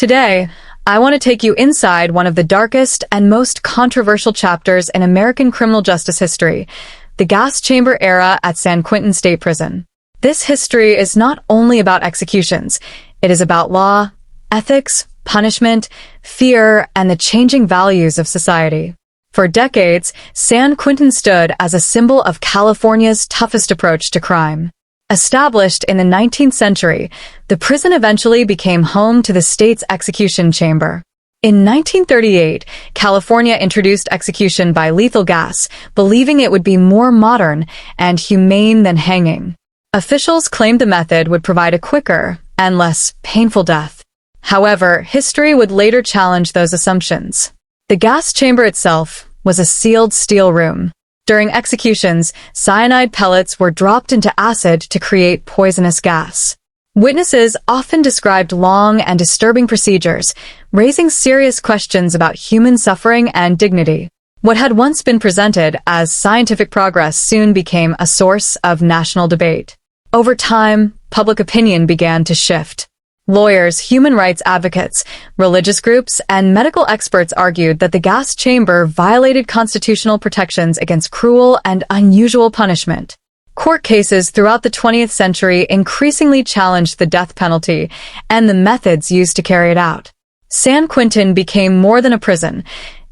Today, I want to take you inside one of the darkest and most controversial chapters in American criminal justice history, the gas chamber era at San Quentin State Prison. This history is not only about executions, it is about law, ethics, punishment, fear, and the changing values of society. For decades, San Quentin stood as a symbol of California's toughest approach to crime. Established in the 19th century, the prison eventually became home to the state's execution chamber. In 1938, California introduced execution by lethal gas, believing it would be more modern and humane than hanging. Officials claimed the method would provide a quicker and less painful death. However, history would later challenge those assumptions. The gas chamber itself was a sealed steel room. During executions, cyanide pellets were dropped into acid to create poisonous gas. Witnesses often described long and disturbing procedures, raising serious questions about human suffering and dignity. What had once been presented as scientific progress soon became a source of national debate. Over time, public opinion began to shift. Lawyers, human rights advocates, religious groups, and medical experts argued that the gas chamber violated constitutional protections against cruel and unusual punishment. Court cases throughout the 20th century increasingly challenged the death penalty and the methods used to carry it out. San Quentin became more than a prison.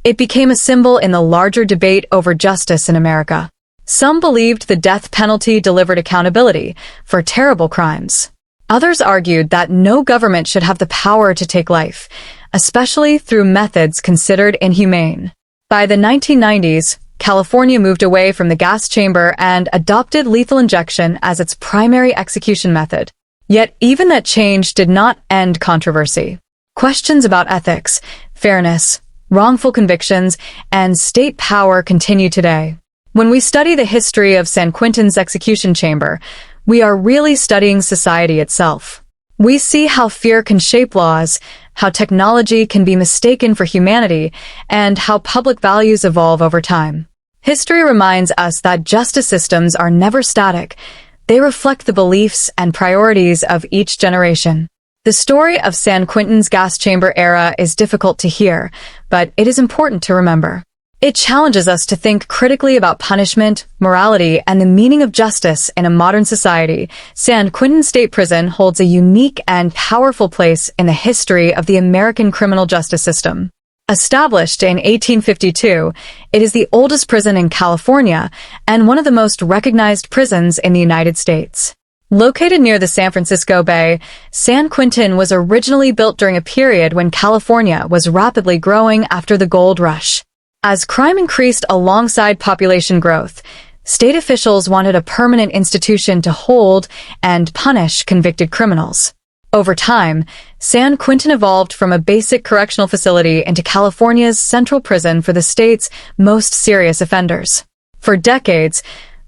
It became a symbol in the larger debate over justice in America. Some believed the death penalty delivered accountability for terrible crimes. Others argued that no government should have the power to take life, especially through methods considered inhumane. By the 1990s, California moved away from the gas chamber and adopted lethal injection as its primary execution method. Yet even that change did not end controversy. Questions about ethics, fairness, wrongful convictions, and state power continue today. When we study the history of San Quentin's execution chamber, we are really studying society itself. We see how fear can shape laws, how technology can be mistaken for humanity, and how public values evolve over time. History reminds us that justice systems are never static. They reflect the beliefs and priorities of each generation. The story of San Quentin's gas chamber era is difficult to hear, but it is important to remember. It challenges us to think critically about punishment, morality, and the meaning of justice in a modern society. San Quentin State Prison holds a unique and powerful place in the history of the American criminal justice system. Established in 1852, it is the oldest prison in California and one of the most recognized prisons in the United States. Located near the San Francisco Bay, San Quentin was originally built during a period when California was rapidly growing after the gold rush. As crime increased alongside population growth, state officials wanted a permanent institution to hold and punish convicted criminals. Over time, San Quentin evolved from a basic correctional facility into California's central prison for the state's most serious offenders. For decades,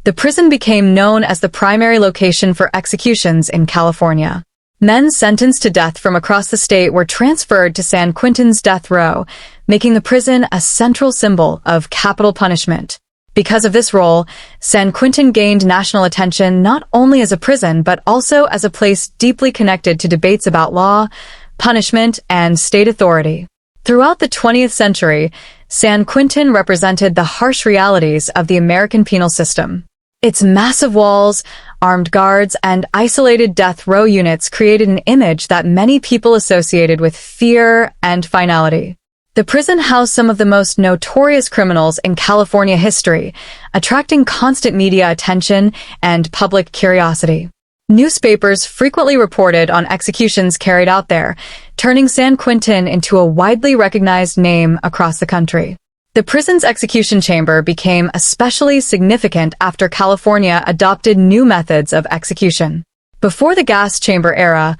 the prison became known as the primary location for executions in California. Men sentenced to death from across the state were transferred to San Quentin's death row, making the prison a central symbol of capital punishment. Because of this role, San Quentin gained national attention not only as a prison but also as a place deeply connected to debates about law, punishment, and state authority. Throughout the 20th century, San Quentin represented the harsh realities of the American penal system. Its massive walls, armed guards, and isolated death row units created an image that many people associated with fear and finality. The prison housed some of the most notorious criminals in California history, attracting constant media attention and public curiosity. Newspapers frequently reported on executions carried out there, turning San Quentin into a widely recognized name across the country. The prison's execution chamber became especially significant after California adopted new methods of execution. Before the gas chamber era,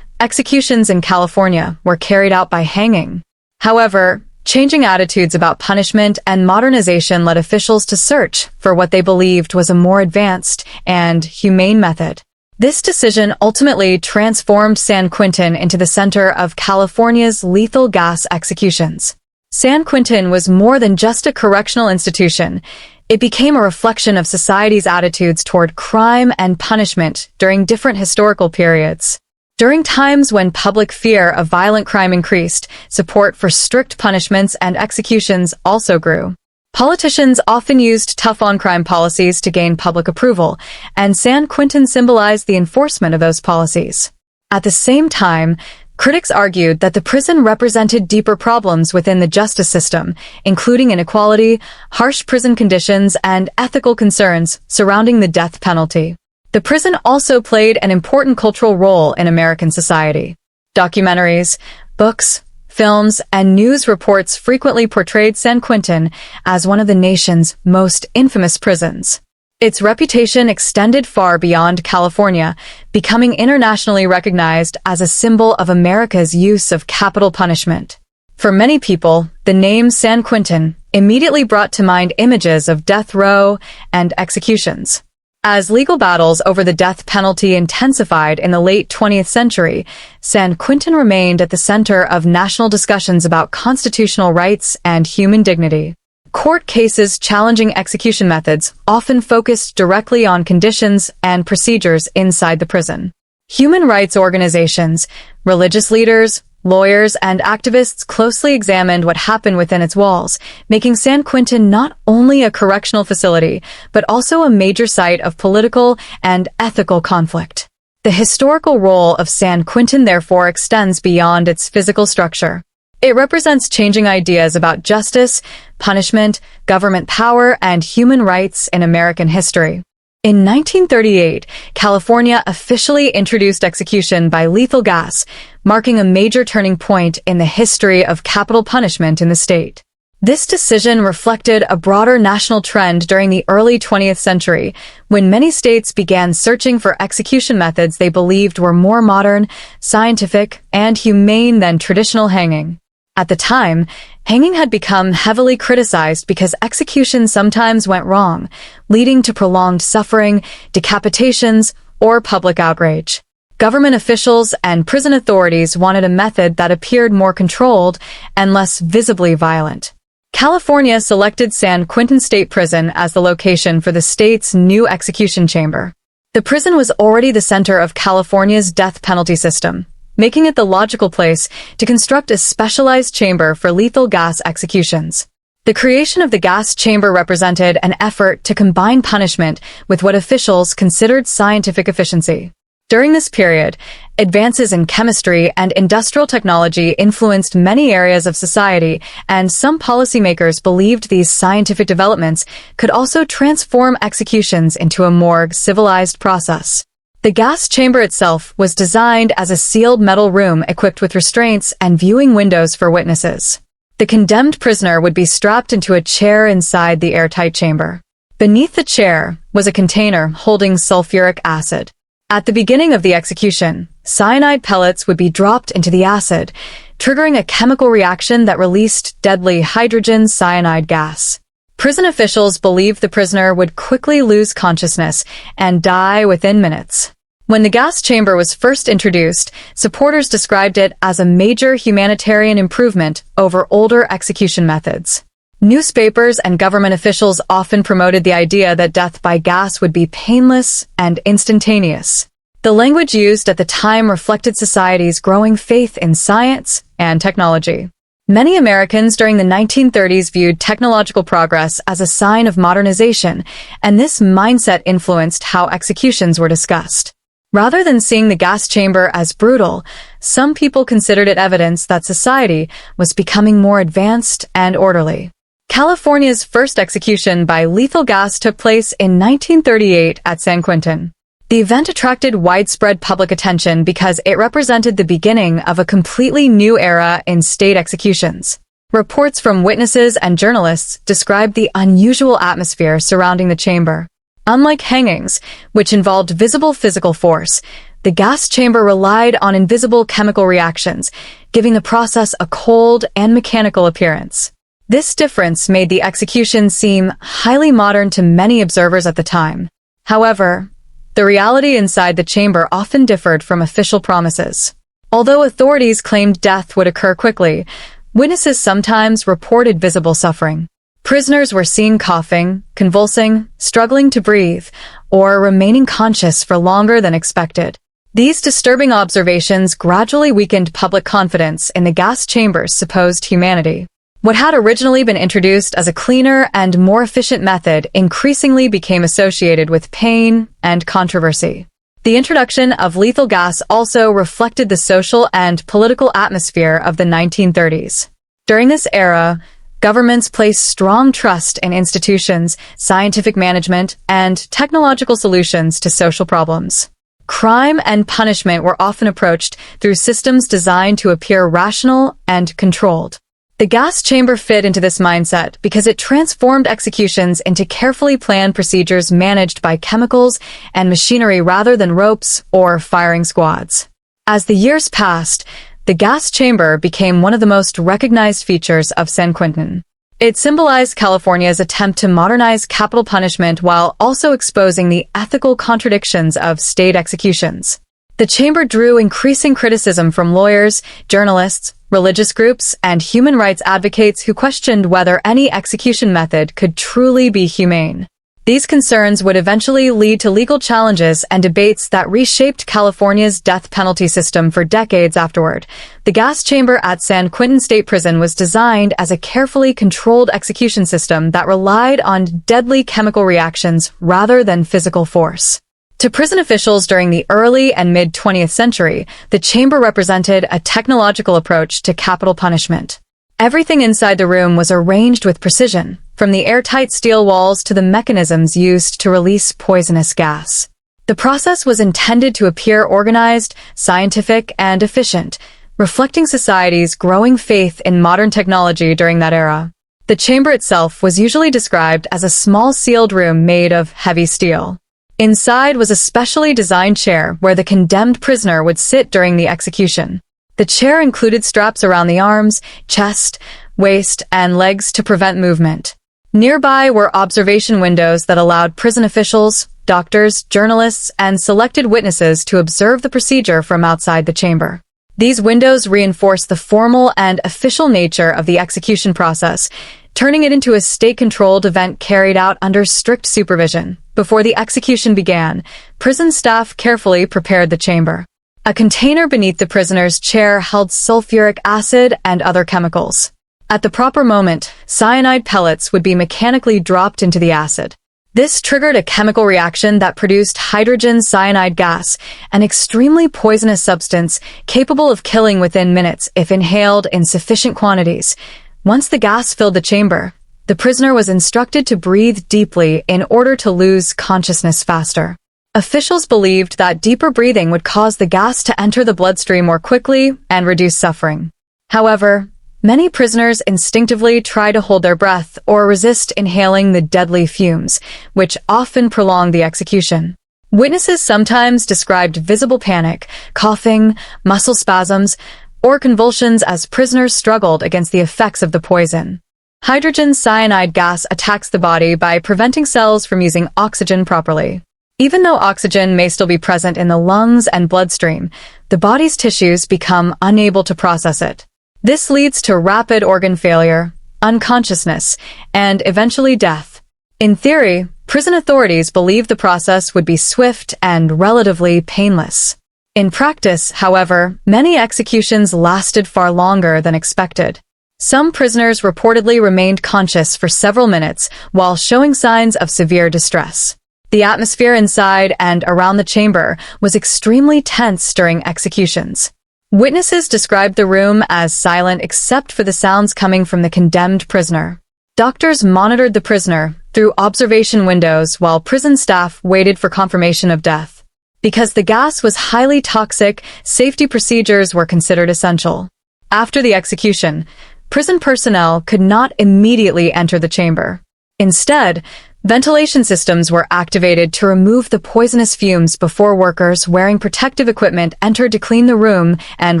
executions in California were carried out by hanging. However, changing attitudes about punishment and modernization led officials to search for what they believed was a more advanced and humane method. This decision ultimately transformed San Quentin into the center of California's lethal gas executions. San Quentin was more than just a correctional institution. It became a reflection of society's attitudes toward crime and punishment during different historical periods. During times when public fear of violent crime increased, support for strict punishments and executions also grew. Politicians often used tough-on-crime policies to gain public approval, and San Quentin symbolized the enforcement of those policies. At the same time, critics argued that the prison represented deeper problems within the justice system, including inequality, harsh prison conditions, and ethical concerns surrounding the death penalty. The prison also played an important cultural role in American society. Documentaries, books, films, and news reports frequently portrayed San Quentin as one of the nation's most infamous prisons. Its reputation extended far beyond California, becoming internationally recognized as a symbol of America's use of capital punishment. For many people, the name San Quentin immediately brought to mind images of death row and executions. As legal battles over the death penalty intensified in the late 20th century, San Quentin remained at the center of national discussions about constitutional rights and human dignity. Court cases challenging execution methods often focused directly on conditions and procedures inside the prison. Human rights organizations, religious leaders, lawyers, and activists closely examined what happened within its walls, making San Quentin not only a correctional facility, but also a major site of political and ethical conflict. The historical role of San Quentin therefore extends beyond its physical structure. It represents changing ideas about justice, punishment, government power, and human rights in American history. In 1938, California officially introduced execution by lethal gas, marking a major turning point in the history of capital punishment in the state. This decision reflected a broader national trend during the early 20th century, when many states began searching for execution methods they believed were more modern, scientific, and humane than traditional hanging. At the time, hanging had become heavily criticized because execution sometimes went wrong, leading to prolonged suffering, decapitations, or public outrage. Government officials and prison authorities wanted a method that appeared more controlled and less visibly violent. California selected San Quentin State Prison as the location for the state's new execution chamber. The prison was already the center of California's death penalty system, making it the logical place to construct a specialized chamber for lethal gas executions. The creation of the gas chamber represented an effort to combine punishment with what officials considered scientific efficiency. During this period, advances in chemistry and industrial technology influenced many areas of society, and some policymakers believed these scientific developments could also transform executions into a more civilized process. The gas chamber itself was designed as a sealed metal room equipped with restraints and viewing windows for witnesses. The condemned prisoner would be strapped into a chair inside the airtight chamber. Beneath the chair was a container holding sulfuric acid. At the beginning of the execution, cyanide pellets would be dropped into the acid, triggering a chemical reaction that released deadly hydrogen cyanide gas. Prison officials believed the prisoner would quickly lose consciousness and die within minutes. When the gas chamber was first introduced, supporters described it as a major humanitarian improvement over older execution methods. Newspapers and government officials often promoted the idea that death by gas would be painless and instantaneous. The language used at the time reflected society's growing faith in science and technology. Many Americans during the 1930s viewed technological progress as a sign of modernization, and this mindset influenced how executions were discussed. Rather than seeing the gas chamber as brutal, some people considered it evidence that society was becoming more advanced and orderly. California's first execution by lethal gas took place in 1938 at San Quentin. The event attracted widespread public attention because it represented the beginning of a completely new era in state executions. Reports from witnesses and journalists described the unusual atmosphere surrounding the chamber. Unlike hangings, which involved visible physical force, the gas chamber relied on invisible chemical reactions, giving the process a cold and mechanical appearance. This difference made the execution seem highly modern to many observers at the time. However, the reality inside the chamber often differed from official promises. Although authorities claimed death would occur quickly, witnesses sometimes reported visible suffering. Prisoners were seen coughing, convulsing, struggling to breathe, or remaining conscious for longer than expected. These disturbing observations gradually weakened public confidence in the gas chamber's supposed humanity. What had originally been introduced as a cleaner and more efficient method increasingly became associated with pain and controversy. The introduction of lethal gas also reflected the social and political atmosphere of the 1930s. During this era, governments placed strong trust in institutions, scientific management, and technological solutions to social problems. Crime and punishment were often approached through systems designed to appear rational and controlled. The gas chamber fit into this mindset because it transformed executions into carefully planned procedures managed by chemicals and machinery rather than ropes or firing squads. As the years passed, the gas chamber became one of the most recognized features of San Quentin. It symbolized California's attempt to modernize capital punishment while also exposing the ethical contradictions of state executions. The chamber drew increasing criticism from lawyers, journalists, religious groups, and human rights advocates who questioned whether any execution method could truly be humane. These concerns would eventually lead to legal challenges and debates that reshaped California's death penalty system for decades afterward. The gas chamber at San Quentin State Prison was designed as a carefully controlled execution system that relied on deadly chemical reactions rather than physical force. To prison officials during the early and mid-20th century, the chamber represented a technological approach to capital punishment. Everything inside the room was arranged with precision, from the airtight steel walls to the mechanisms used to release poisonous gas. The process was intended to appear organized, scientific, and efficient, reflecting society's growing faith in modern technology during that era. The chamber itself was usually described as a small sealed room made of heavy steel. Inside was a specially designed chair where the condemned prisoner would sit during the execution. The chair included straps around the arms, chest, waist, and legs to prevent movement. Nearby were observation windows that allowed prison officials, doctors, journalists, and selected witnesses to observe the procedure from outside the chamber. These windows reinforced the formal and official nature of the execution process, turning it into a state-controlled event carried out under strict supervision. Before the execution began, prison staff carefully prepared the chamber. A container beneath the prisoner's chair held sulfuric acid and other chemicals. At the proper moment, cyanide pellets would be mechanically dropped into the acid. This triggered a chemical reaction that produced hydrogen cyanide gas, an extremely poisonous substance capable of killing within minutes if inhaled in sufficient quantities. Once the gas filled the chamber, the prisoner was instructed to breathe deeply in order to lose consciousness faster. Officials believed that deeper breathing would cause the gas to enter the bloodstream more quickly and reduce suffering. However, many prisoners instinctively try to hold their breath or resist inhaling the deadly fumes, which often prolonged the execution. Witnesses sometimes described visible panic, coughing, muscle spasms, or convulsions as prisoners struggled against the effects of the poison. Hydrogen cyanide gas attacks the body by preventing cells from using oxygen properly. Even though oxygen may still be present in the lungs and bloodstream, the body's tissues become unable to process it. This leads to rapid organ failure, unconsciousness, and eventually death. In theory, prison authorities believed the process would be swift and relatively painless. In practice, however, many executions lasted far longer than expected. Some prisoners reportedly remained conscious for several minutes while showing signs of severe distress. The atmosphere inside and around the chamber was extremely tense during executions. Witnesses described the room as silent except for the sounds coming from the condemned prisoner. Doctors monitored the prisoner through observation windows while prison staff waited for confirmation of death. Because the gas was highly toxic, safety procedures were considered essential. After the execution, prison personnel could not immediately enter the chamber. Instead, ventilation systems were activated to remove the poisonous fumes before workers wearing protective equipment entered to clean the room and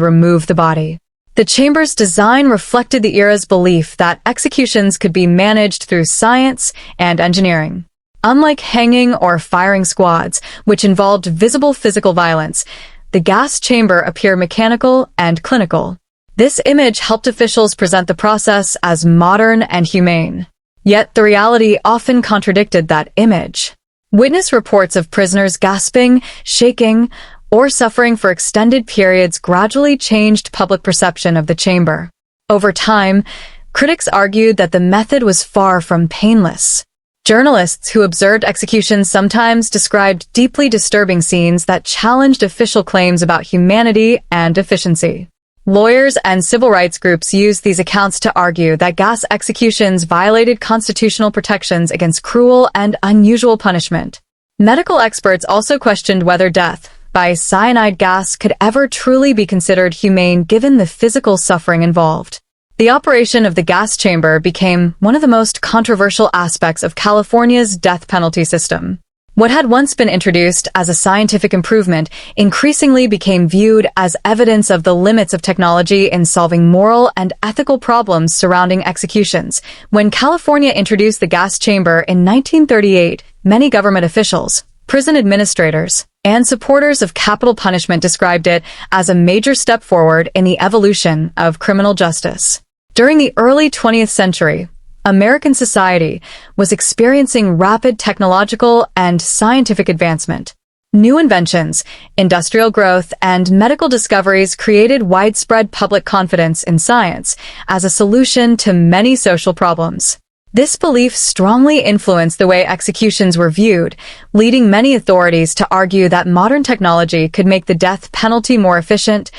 remove the body. The chamber's design reflected the era's belief that executions could be managed through science and engineering. Unlike hanging or firing squads, which involved visible physical violence, the gas chamber appeared mechanical and clinical. This image helped officials present the process as modern and humane. Yet the reality often contradicted that image. Witness reports of prisoners gasping, shaking, or suffering for extended periods gradually changed public perception of the chamber. Over time, critics argued that the method was far from painless. Journalists who observed executions sometimes described deeply disturbing scenes that challenged official claims about humanity and efficiency. Lawyers and civil rights groups used these accounts to argue that gas executions violated constitutional protections against cruel and unusual punishment. Medical experts also questioned whether death by cyanide gas could ever truly be considered humane given the physical suffering involved. The operation of the gas chamber became one of the most controversial aspects of California's death penalty system. What had once been introduced as a scientific improvement increasingly became viewed as evidence of the limits of technology in solving moral and ethical problems surrounding executions. When California introduced the gas chamber in 1938, many government officials, prison administrators, and supporters of capital punishment described it as a major step forward in the evolution of criminal justice. During the early 20th century, American society was experiencing rapid technological and scientific advancement. New inventions, industrial growth, and medical discoveries created widespread public confidence in science as a solution to many social problems. This belief strongly influenced the way executions were viewed, leading many authorities to argue that modern technology could make the death penalty more efficient,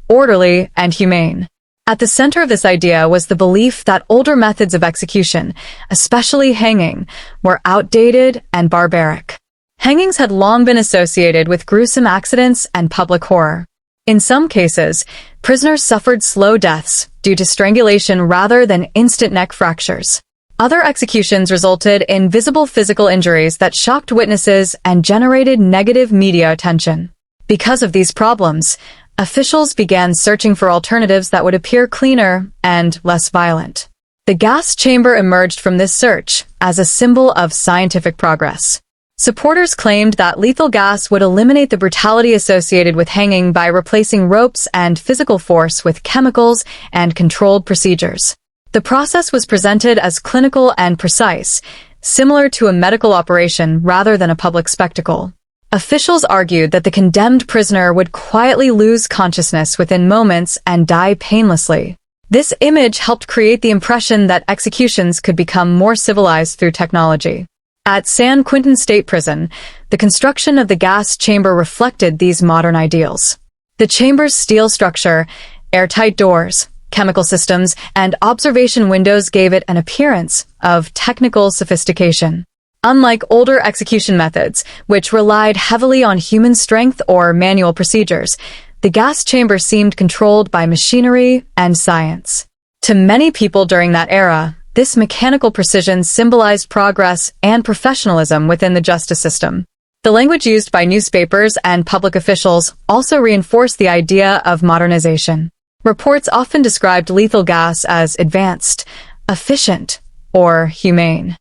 orderly, and humane. At the center of this idea was the belief that older methods of execution, especially hanging, were outdated and barbaric. Hangings had long been associated with gruesome accidents and public horror. In some cases, prisoners suffered slow deaths due to strangulation rather than instant neck fractures. Other executions resulted in visible physical injuries that shocked witnesses and generated negative media attention. Because of these problems, officials began searching for alternatives that would appear cleaner and less violent. The gas chamber emerged from this search as a symbol of scientific progress. Supporters claimed that lethal gas would eliminate the brutality associated with hanging by replacing ropes and physical force with chemicals and controlled procedures. The process was presented as clinical and precise, similar to a medical operation rather than a public spectacle. Officials argued that the condemned prisoner would quietly lose consciousness within moments and die painlessly. This image helped create the impression that executions could become more civilized through technology. At San Quentin State Prison, the construction of the gas chamber reflected these modern ideals. The chamber's steel structure, airtight doors, chemical systems, and observation windows gave it an appearance of technical sophistication. Unlike older execution methods, which relied heavily on human strength or manual procedures, the gas chamber seemed controlled by machinery and science. To many people during that era, this mechanical precision symbolized progress and professionalism within the justice system. The language used by newspapers and public officials also reinforced the idea of modernization. Reports often described lethal gas as advanced, efficient, or humane.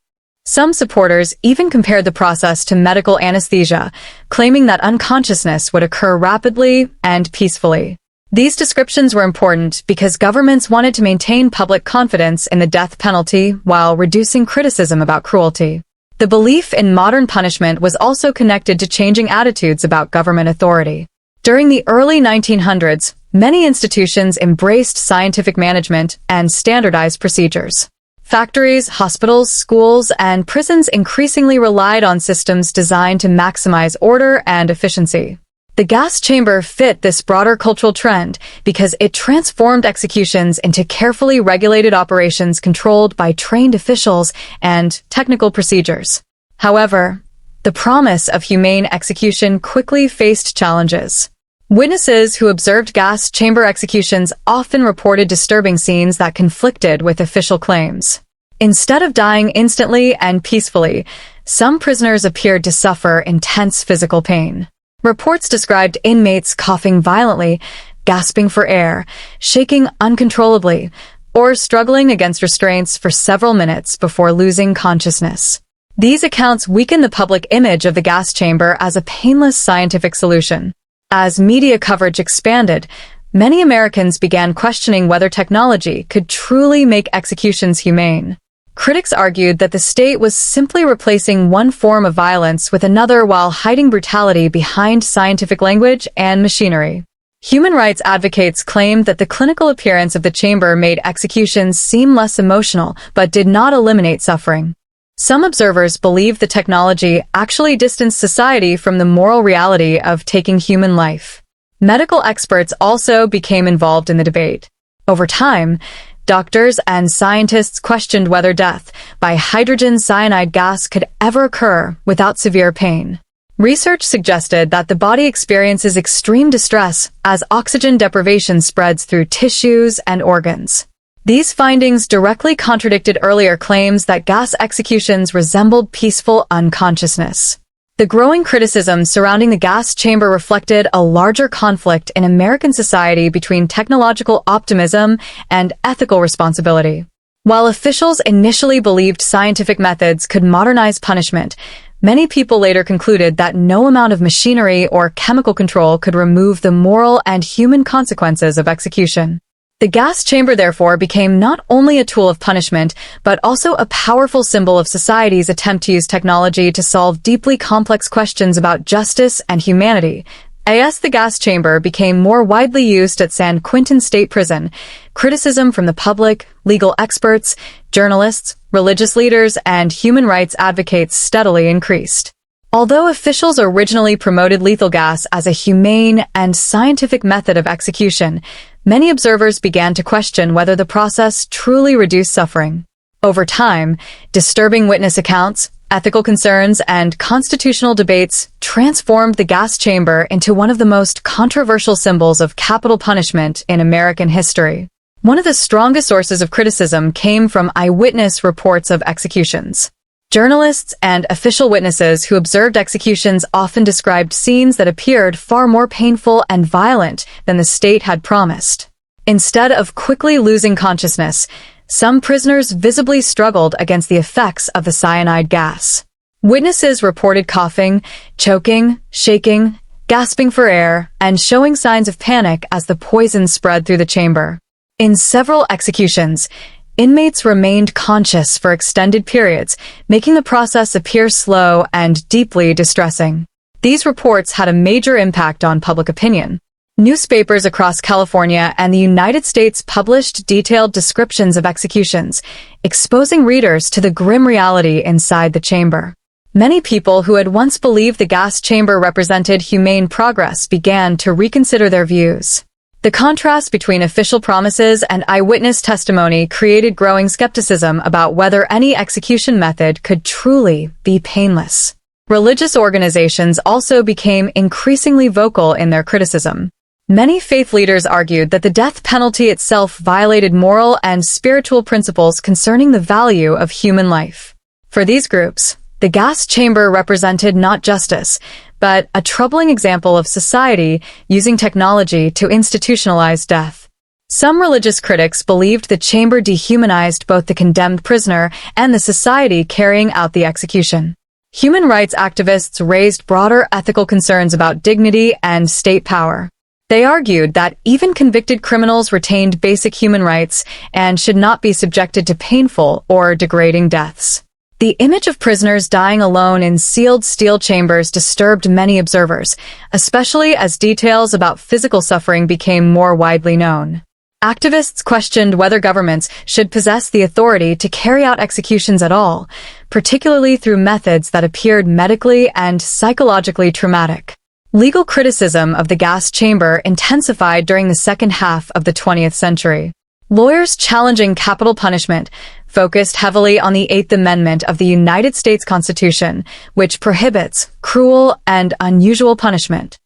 Some supporters even compared the process to medical anesthesia, claiming that unconsciousness would occur rapidly and peacefully. These descriptions were important because governments wanted to maintain public confidence in the death penalty while reducing criticism about cruelty. The belief in modern punishment was also connected to changing attitudes about government authority. During the early 1900s, many institutions embraced scientific management and standardized procedures. Factories, hospitals, schools, and prisons increasingly relied on systems designed to maximize order and efficiency. The gas chamber fit this broader cultural trend because it transformed executions into carefully regulated operations controlled by trained officials and technical procedures. However, the promise of humane execution quickly faced challenges. Witnesses who observed gas chamber executions often reported disturbing scenes that conflicted with official claims. Instead of dying instantly and peacefully, some prisoners appeared to suffer intense physical pain. Reports described inmates coughing violently, gasping for air, shaking uncontrollably, or struggling against restraints for several minutes before losing consciousness. These accounts weakened the public image of the gas chamber as a painless scientific solution. As media coverage expanded, many Americans began questioning whether technology could truly make executions humane. Critics argued that the state was simply replacing one form of violence with another while hiding brutality behind scientific language and machinery. Human rights advocates claimed that the clinical appearance of the chamber made executions seem less emotional, but did not eliminate suffering. Some observers believed the technology actually distanced society from the moral reality of taking human life. Medical experts also became involved in the debate. Over time, doctors and scientists questioned whether death by hydrogen cyanide gas could ever occur without severe pain. Research suggested that the body experiences extreme distress as oxygen deprivation spreads through tissues and organs. These findings directly contradicted earlier claims that gas executions resembled peaceful unconsciousness. The growing criticism surrounding the gas chamber reflected a larger conflict in American society between technological optimism and ethical responsibility. While officials initially believed scientific methods could modernize punishment, many people later concluded that no amount of machinery or chemical control could remove the moral and human consequences of execution. The gas chamber, therefore, became not only a tool of punishment, but also a powerful symbol of society's attempt to use technology to solve deeply complex questions about justice and humanity. As the gas chamber became more widely used at San Quentin State Prison, criticism from the public, legal experts, journalists, religious leaders, and human rights advocates steadily increased. Although officials originally promoted lethal gas as a humane and scientific method of execution, many observers began to question whether the process truly reduced suffering. Over time, disturbing witness accounts, ethical concerns, and constitutional debates transformed the gas chamber into one of the most controversial symbols of capital punishment in American history. One of the strongest sources of criticism came from eyewitness reports of executions. Journalists and official witnesses who observed executions often described scenes that appeared far more painful and violent than the state had promised. Instead of quickly losing consciousness, some prisoners visibly struggled against the effects of the cyanide gas. Witnesses reported coughing, choking, shaking, gasping for air, and showing signs of panic as the poison spread through the chamber. In several executions, inmates remained conscious for extended periods, making the process appear slow and deeply distressing. These reports had a major impact on public opinion. Newspapers across California and the United States published detailed descriptions of executions, exposing readers to the grim reality inside the chamber. Many people who had once believed the gas chamber represented humane progress began to reconsider their views. The contrast between official promises and eyewitness testimony created growing skepticism about whether any execution method could truly be painless. Religious organizations also became increasingly vocal in their criticism. Many faith leaders argued that the death penalty itself violated moral and spiritual principles concerning the value of human life. For these groups, the gas chamber represented not justice, but a troubling example of society using technology to institutionalize death. Some religious critics believed the chamber dehumanized both the condemned prisoner and the society carrying out the execution. Human rights activists raised broader ethical concerns about dignity and state power. They argued that even convicted criminals retained basic human rights and should not be subjected to painful or degrading deaths. The image of prisoners dying alone in sealed steel chambers disturbed many observers, especially as details about physical suffering became more widely known. Activists questioned whether governments should possess the authority to carry out executions at all, particularly through methods that appeared medically and psychologically traumatic. Legal criticism of the gas chamber intensified during the second half of the 20th century. Lawyers challenging capital punishment focused heavily on the Eighth Amendment of the United States Constitution, which prohibits cruel and unusual punishment.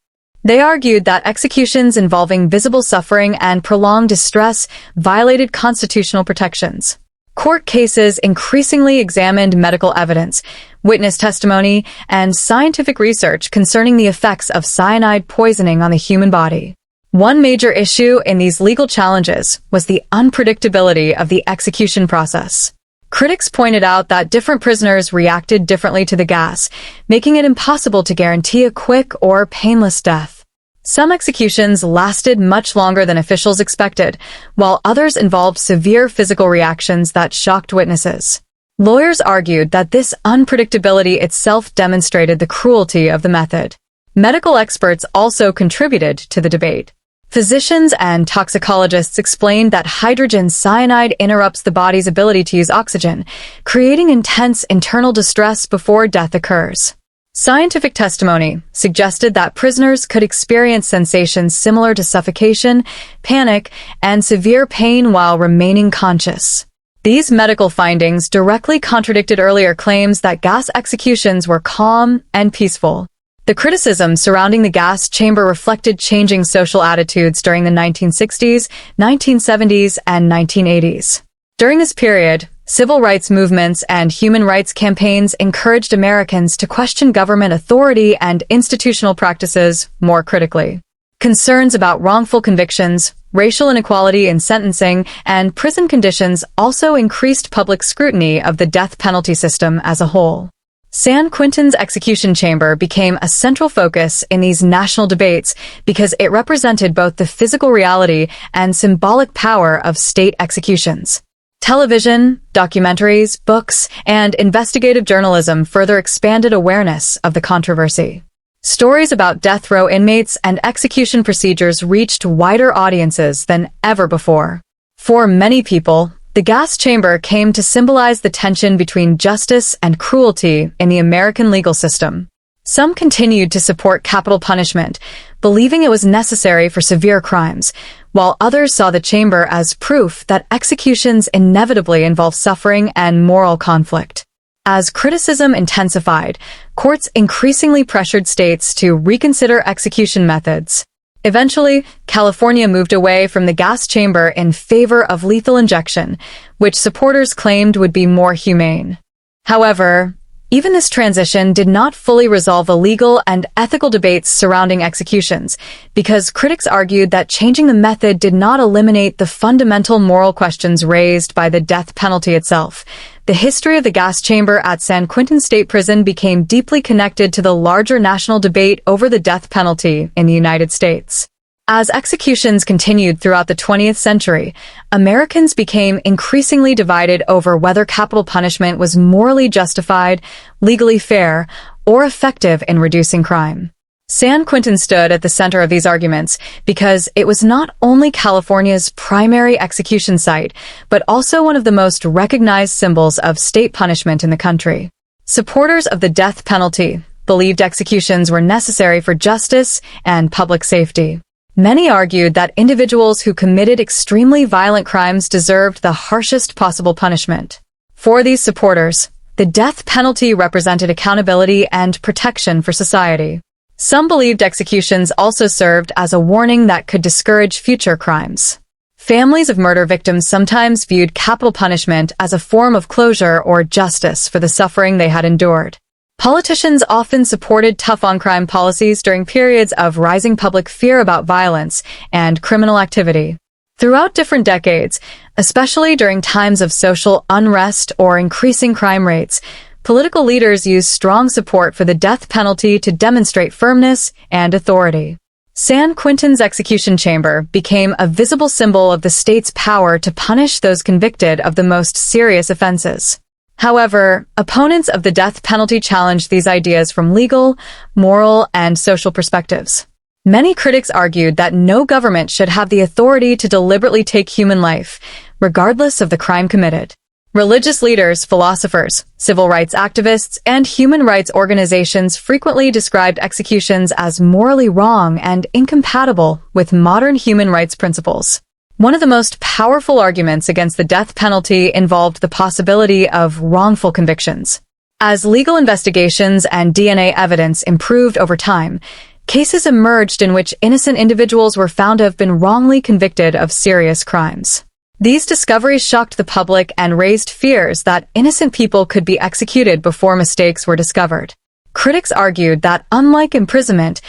They argued that executions involving visible suffering and prolonged distress violated constitutional protections. Court cases increasingly examined medical evidence, witness testimony, and scientific research concerning the effects of cyanide poisoning on the human body. One major issue in these legal challenges was the unpredictability of the execution process. Critics pointed out that different prisoners reacted differently to the gas, making it impossible to guarantee a quick or painless death. Some executions lasted much longer than officials expected, while others involved severe physical reactions that shocked witnesses. Lawyers argued that this unpredictability itself demonstrated the cruelty of the method. Medical experts also contributed to the debate. Physicians and toxicologists explained that hydrogen cyanide interrupts the body's ability to use oxygen, creating intense internal distress before death occurs. Scientific testimony suggested that prisoners could experience sensations similar to suffocation, panic, and severe pain while remaining conscious. These medical findings directly contradicted earlier claims that gas executions were calm and peaceful. The criticism surrounding the gas chamber reflected changing social attitudes during the 1960s, 1970s, and 1980s. During this period, civil rights movements and human rights campaigns encouraged Americans to question government authority and institutional practices more critically. Concerns about wrongful convictions, racial inequality in sentencing, and prison conditions also increased public scrutiny of the death penalty system as a whole. San Quentin's execution chamber became a central focus in these national debates because it represented both the physical reality and symbolic power of state executions. Television, documentaries, books, and investigative journalism further expanded awareness of the controversy. Stories about death row inmates and execution procedures reached wider audiences than ever before. For many people, the gas chamber came to symbolize the tension between justice and cruelty in the American legal system. Some continued to support capital punishment, believing it was necessary for severe crimes, while others saw the chamber as proof that executions inevitably involve suffering and moral conflict. As criticism intensified, courts increasingly pressured states to reconsider execution methods. Eventually, California moved away from the gas chamber in favor of lethal injection, which supporters claimed would be more humane. However, even this transition did not fully resolve the legal and ethical debates surrounding executions, because critics argued that changing the method did not eliminate the fundamental moral questions raised by the death penalty itself. The history of the gas chamber at San Quentin State Prison became deeply connected to the larger national debate over the death penalty in the United States. As executions continued throughout the 20th century, Americans became increasingly divided over whether capital punishment was morally justified, legally fair, or effective in reducing crime. San Quentin stood at the center of these arguments because it was not only California's primary execution site, but also one of the most recognized symbols of state punishment in the country. Supporters of the death penalty believed executions were necessary for justice and public safety. Many argued that individuals who committed extremely violent crimes deserved the harshest possible punishment. For these supporters, the death penalty represented accountability and protection for society. Some believed executions also served as a warning that could discourage future crimes. Families of murder victims sometimes viewed capital punishment as a form of closure or justice for the suffering they had endured. Politicians often supported tough-on-crime policies during periods of rising public fear about violence and criminal activity. Throughout different decades, especially during times of social unrest or increasing crime rates, political leaders used strong support for the death penalty to demonstrate firmness and authority. San Quentin's execution chamber became a visible symbol of the state's power to punish those convicted of the most serious offenses. However, opponents of the death penalty challenged these ideas from legal, moral, and social perspectives. Many critics argued that no government should have the authority to deliberately take human life, regardless of the crime committed. Religious leaders, philosophers, civil rights activists, and human rights organizations frequently described executions as morally wrong and incompatible with modern human rights principles. One of the most powerful arguments against the death penalty involved the possibility of wrongful convictions. As legal investigations and DNA evidence improved over time, cases emerged in which innocent individuals were found to have been wrongly convicted of serious crimes. These discoveries shocked the public and raised fears that innocent people could be executed before mistakes were discovered. Critics argued that, unlike imprisonment,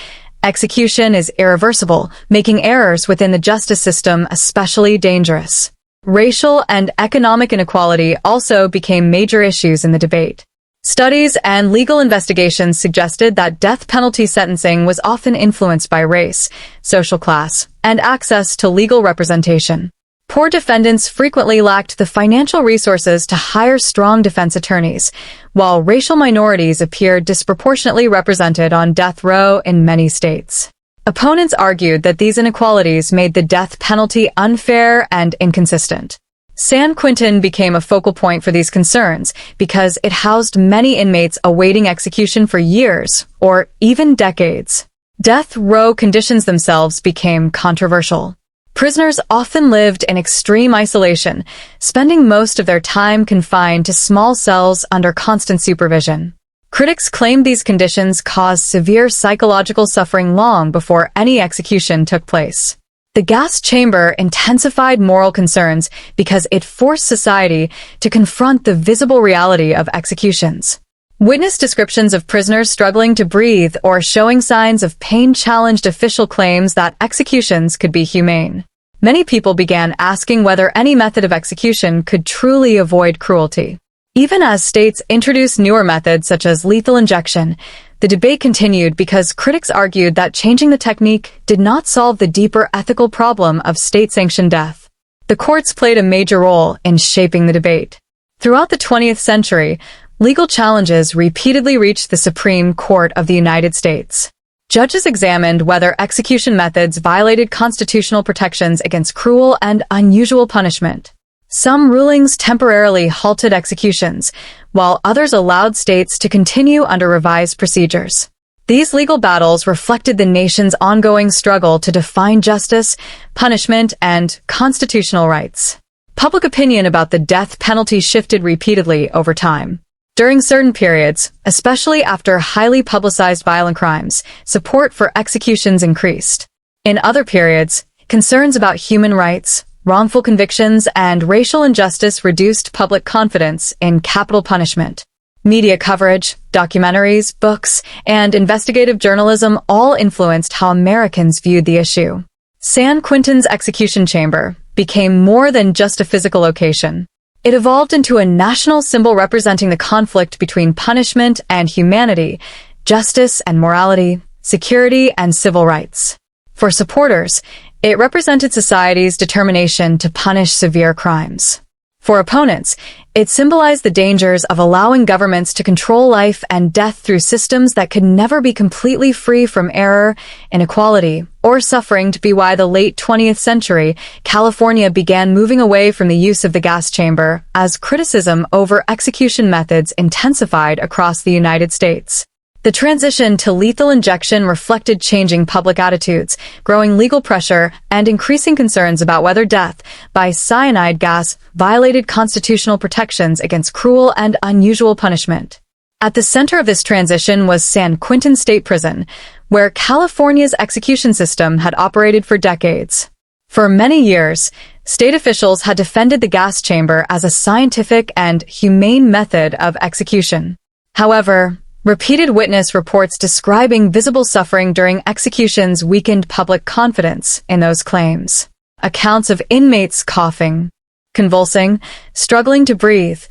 execution is irreversible, making errors within the justice system especially dangerous. Racial and economic inequality also became major issues in the debate. Studies and legal investigations suggested that death penalty sentencing was often influenced by race, social class, and access to legal representation. Poor defendants frequently lacked the financial resources to hire strong defense attorneys, while racial minorities appeared disproportionately represented on death row in many states. Opponents argued that these inequalities made the death penalty unfair and inconsistent. San Quentin became a focal point for these concerns because it housed many inmates awaiting execution for years, or even decades. Death row conditions themselves became controversial. Prisoners often lived in extreme isolation, spending most of their time confined to small cells under constant supervision. Critics claimed these conditions caused severe psychological suffering long before any execution took place. The gas chamber intensified moral concerns because it forced society to confront the visible reality of executions. Witness descriptions of prisoners struggling to breathe or showing signs of pain challenged official claims that executions could be humane. Many people began asking whether any method of execution could truly avoid cruelty. Even as states introduced newer methods such as lethal injection, the debate continued because critics argued that changing the technique did not solve the deeper ethical problem of state-sanctioned death. The courts played a major role in shaping the debate. Throughout the 20th century, legal challenges repeatedly reached the Supreme Court of the United States. Judges examined whether execution methods violated constitutional protections against cruel and unusual punishment. Some rulings temporarily halted executions, while others allowed states to continue under revised procedures. These legal battles reflected the nation's ongoing struggle to define justice, punishment, and constitutional rights. Public opinion about the death penalty shifted repeatedly over time. During certain periods, especially after highly publicized violent crimes, support for executions increased. In other periods, concerns about human rights, wrongful convictions, and racial injustice reduced public confidence in capital punishment. Media coverage, documentaries, books, and investigative journalism all influenced how Americans viewed the issue. San Quentin's execution chamber became more than just a physical location. It evolved into a national symbol representing the conflict between punishment and humanity, justice and morality, security and civil rights. For supporters, it represented society's determination to punish severe crimes. For opponents, it symbolized the dangers of allowing governments to control life and death through systems that could never be completely free from error, inequality, or suffering. To be why the late 20th century, California began moving away from the use of the gas chamber as criticism over execution methods intensified across the United States. The transition to lethal injection reflected changing public attitudes, growing legal pressure, and increasing concerns about whether death by cyanide gas violated constitutional protections against cruel and unusual punishment. At the center of this transition was San Quentin State Prison, where California's execution system had operated for decades. For many years, state officials had defended the gas chamber as a scientific and humane method of execution. However, repeated witness reports describing visible suffering during executions weakened public confidence in those claims. Accounts of inmates coughing, convulsing, struggling to breathe,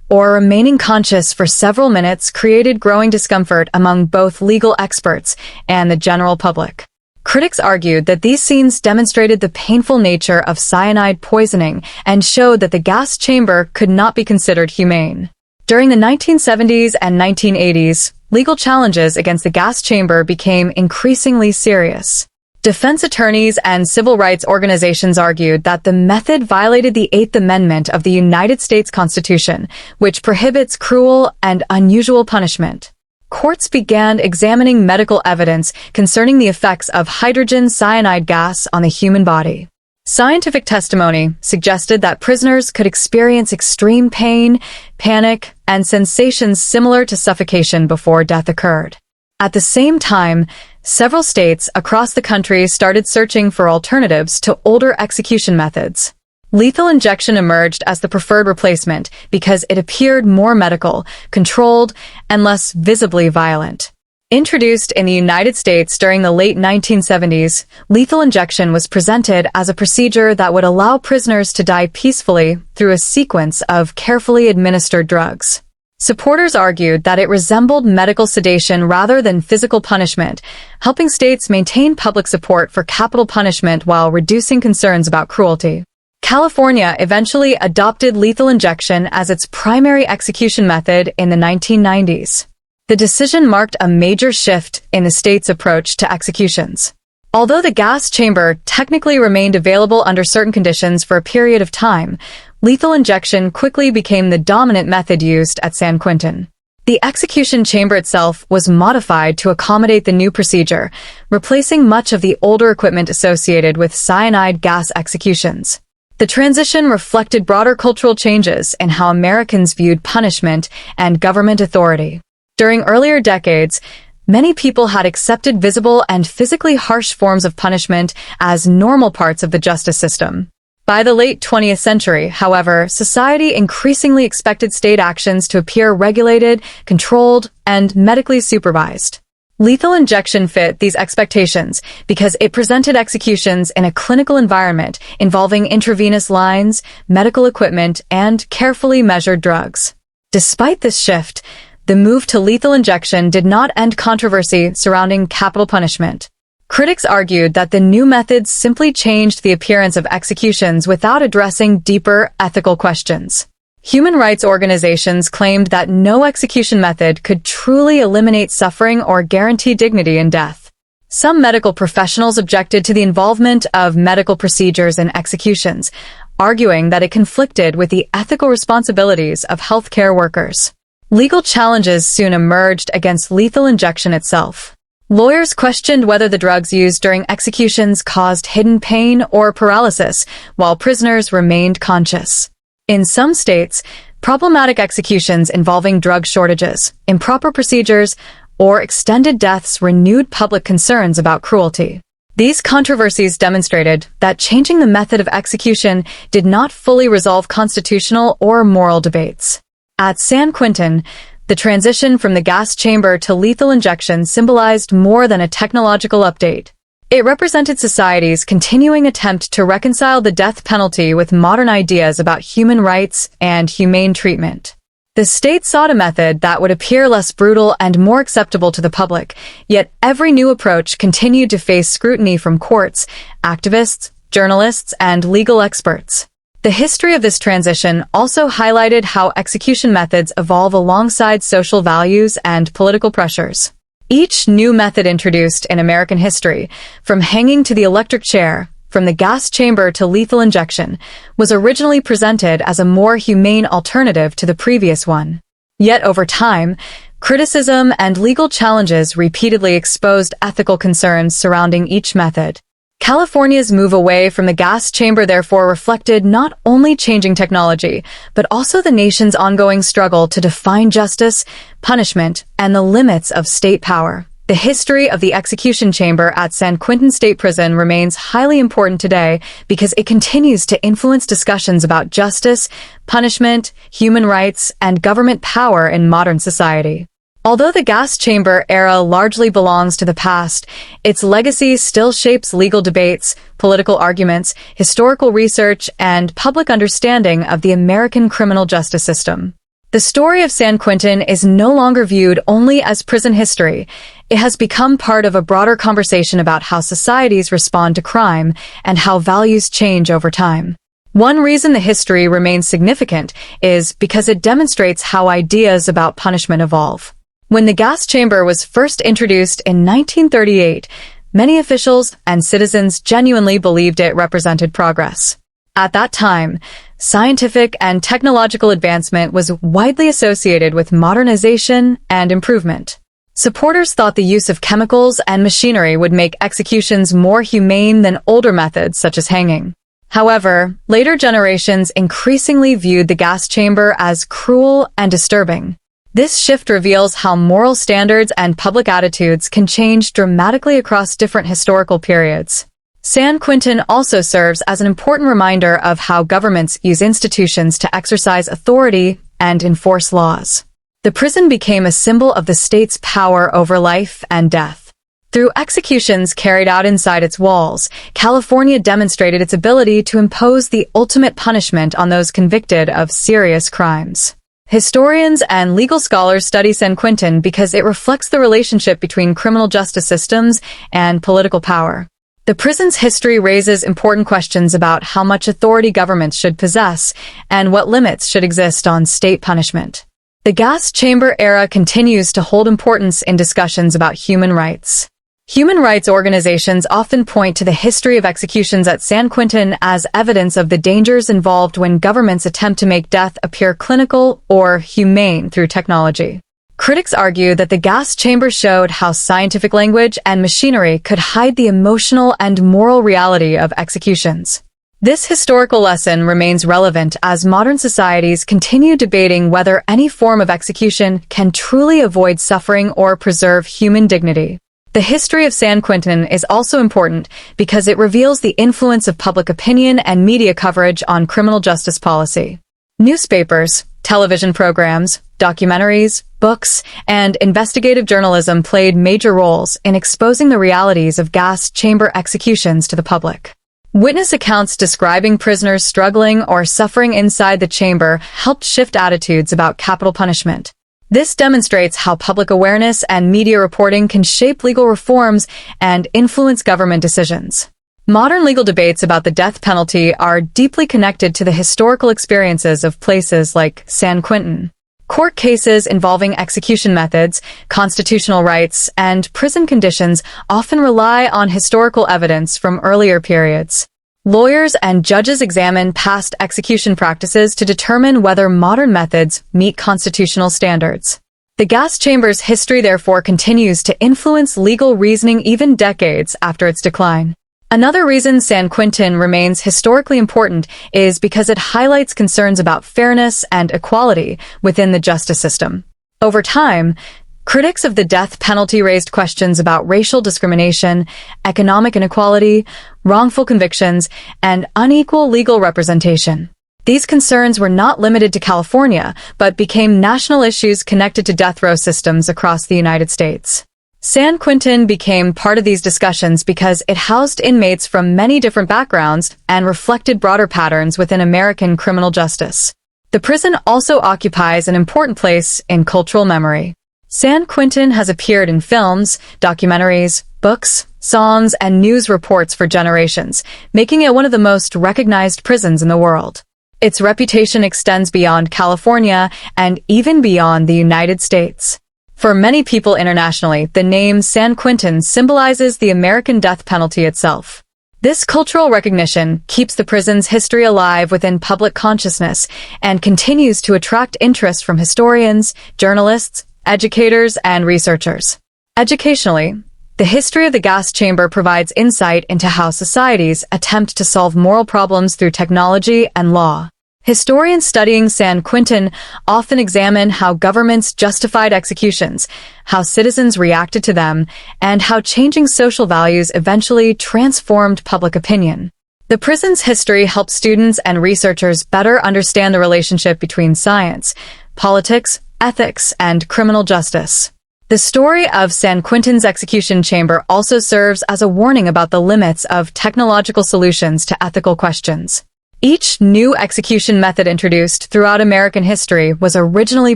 or remaining conscious for several minutes created growing discomfort among both legal experts and the general public. Critics argued that these scenes demonstrated the painful nature of cyanide poisoning and showed that the gas chamber could not be considered humane. During the 1970s and 1980s, legal challenges against the gas chamber became increasingly serious. Defense attorneys and civil rights organizations argued that the method violated the Eighth Amendment of the United States Constitution, which prohibits cruel and unusual punishment. Courts began examining medical evidence concerning the effects of hydrogen cyanide gas on the human body. Scientific testimony suggested that prisoners could experience extreme pain, panic, and sensations similar to suffocation before death occurred. At the same time, several states across the country started searching for alternatives to older execution methods. Lethal injection emerged as the preferred replacement because it appeared more medical, controlled, and less visibly violent. Introduced in the United States during the late 1970s, lethal injection was presented as a procedure that would allow prisoners to die peacefully through a sequence of carefully administered drugs. Supporters argued that it resembled medical sedation rather than physical punishment, helping states maintain public support for capital punishment while reducing concerns about cruelty. California eventually adopted lethal injection as its primary execution method in the 1990s. The decision marked a major shift in the state's approach to executions. Although the gas chamber technically remained available under certain conditions for a period of time, lethal injection quickly became the dominant method used at San Quentin. The execution chamber itself was modified to accommodate the new procedure, replacing much of the older equipment associated with cyanide gas executions. The transition reflected broader cultural changes in how Americans viewed punishment and government authority. During earlier decades, many people had accepted visible and physically harsh forms of punishment as normal parts of the justice system. By the late 20th century, however, society increasingly expected state actions to appear regulated, controlled, and medically supervised. Lethal injection fit these expectations because it presented executions in a clinical environment involving intravenous lines, medical equipment, and carefully measured drugs. Despite this shift, the move to lethal injection did not end controversy surrounding capital punishment. Critics argued that the new methods simply changed the appearance of executions without addressing deeper ethical questions. Human rights organizations claimed that no execution method could truly eliminate suffering or guarantee dignity in death. Some medical professionals objected to the involvement of medical procedures in executions, arguing that it conflicted with the ethical responsibilities of healthcare workers. Legal challenges soon emerged against lethal injection itself. Lawyers questioned whether the drugs used during executions caused hidden pain or paralysis, while prisoners remained conscious. In some states, problematic executions involving drug shortages, improper procedures, or extended deaths renewed public concerns about cruelty. These controversies demonstrated that changing the method of execution did not fully resolve constitutional or moral debates. At San Quentin, the transition from the gas chamber to lethal injection symbolized more than a technological update. It represented society's continuing attempt to reconcile the death penalty with modern ideas about human rights and humane treatment. The state sought a method that would appear less brutal and more acceptable to the public, yet every new approach continued to face scrutiny from courts, activists, journalists, and legal experts. The history of this transition also highlighted how execution methods evolve alongside social values and political pressures. Each new method introduced in American history, from hanging to the electric chair, from the gas chamber to lethal injection, was originally presented as a more humane alternative to the previous one. Yet over time, criticism and legal challenges repeatedly exposed ethical concerns surrounding each method. California's move away from the gas chamber therefore reflected not only changing technology, but also the nation's ongoing struggle to define justice, punishment, and the limits of state power. The history of the execution chamber at San Quentin State Prison remains highly important today because it continues to influence discussions about justice, punishment, human rights, and government power in modern society. Although the gas chamber era largely belongs to the past, its legacy still shapes legal debates, political arguments, historical research, and public understanding of the American criminal justice system. The story of San Quentin is no longer viewed only as prison history. It has become part of a broader conversation about how societies respond to crime and how values change over time. One reason the history remains significant is because it demonstrates how ideas about punishment evolve. When the gas chamber was first introduced in 1938, many officials and citizens genuinely believed it represented progress. At that time, scientific and technological advancement was widely associated with modernization and improvement. Supporters thought the use of chemicals and machinery would make executions more humane than older methods such as hanging. However, later generations increasingly viewed the gas chamber as cruel and disturbing. This shift reveals how moral standards and public attitudes can change dramatically across different historical periods. San Quentin also serves as an important reminder of how governments use institutions to exercise authority and enforce laws. The prison became a symbol of the state's power over life and death. Through executions carried out inside its walls, California demonstrated its ability to impose the ultimate punishment on those convicted of serious crimes. Historians and legal scholars study San Quentin because it reflects the relationship between criminal justice systems and political power. The prison's history raises important questions about how much authority governments should possess and what limits should exist on state punishment. The gas chamber era continues to hold importance in discussions about human rights. Human rights organizations often point to the history of executions at San Quentin as evidence of the dangers involved when governments attempt to make death appear clinical or humane through technology. Critics argue that the gas chamber showed how scientific language and machinery could hide the emotional and moral reality of executions. This historical lesson remains relevant as modern societies continue debating whether any form of execution can truly avoid suffering or preserve human dignity. The history of San Quentin is also important because it reveals the influence of public opinion and media coverage on criminal justice policy. Newspapers, television programs, documentaries, books, and investigative journalism played major roles in exposing the realities of gas chamber executions to the public. Witness accounts describing prisoners struggling or suffering inside the chamber helped shift attitudes about capital punishment. This demonstrates how public awareness and media reporting can shape legal reforms and influence government decisions. Modern legal debates about the death penalty are deeply connected to the historical experiences of places like San Quentin. Court cases involving execution methods, constitutional rights, and prison conditions often rely on historical evidence from earlier periods. Lawyers and judges examine past execution practices to determine whether modern methods meet constitutional standards. The gas chamber's history therefore continues to influence legal reasoning even decades after its decline. Another reason San Quentin remains historically important is because it highlights concerns about fairness and equality within the justice system. Over time, critics of the death penalty raised questions about racial discrimination, economic inequality, wrongful convictions, and unequal legal representation. These concerns were not limited to California, but became national issues connected to death row systems across the United States. San Quentin became part of these discussions because it housed inmates from many different backgrounds and reflected broader patterns within American criminal justice. The prison also occupies an important place in cultural memory. San Quentin has appeared in films, documentaries, books, songs, and news reports for generations, making it one of the most recognized prisons in the world. Its reputation extends beyond California and even beyond the United States. For many people internationally, the name San Quentin symbolizes the American death penalty itself. This cultural recognition keeps the prison's history alive within public consciousness and continues to attract interest from historians, journalists, educators, and researchers. Educationally, the history of the gas chamber provides insight into how societies attempt to solve moral problems through technology and law. Historians studying San Quentin often examine how governments justified executions, how citizens reacted to them, and how changing social values eventually transformed public opinion. The prison's history helps students and researchers better understand the relationship between science, politics, ethics, and criminal justice. The story of San Quentin's execution chamber also serves as a warning about the limits of technological solutions to ethical questions. Each new execution method introduced throughout American history was originally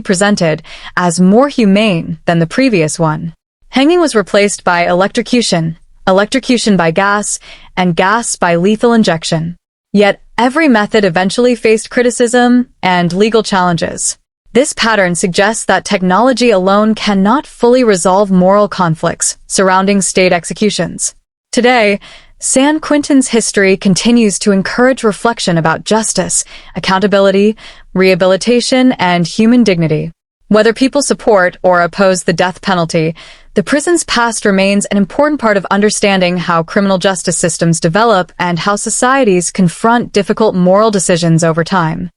presented as more humane than the previous one. Hanging was replaced by electrocution, electrocution by gas, and gas by lethal injection. Yet every method eventually faced criticism and legal challenges. This pattern suggests that technology alone cannot fully resolve moral conflicts surrounding state executions. Today, San Quentin's history continues to encourage reflection about justice, accountability, rehabilitation, and human dignity. Whether people support or oppose the death penalty, the prison's past remains an important part of understanding how criminal justice systems develop and how societies confront difficult moral decisions over time.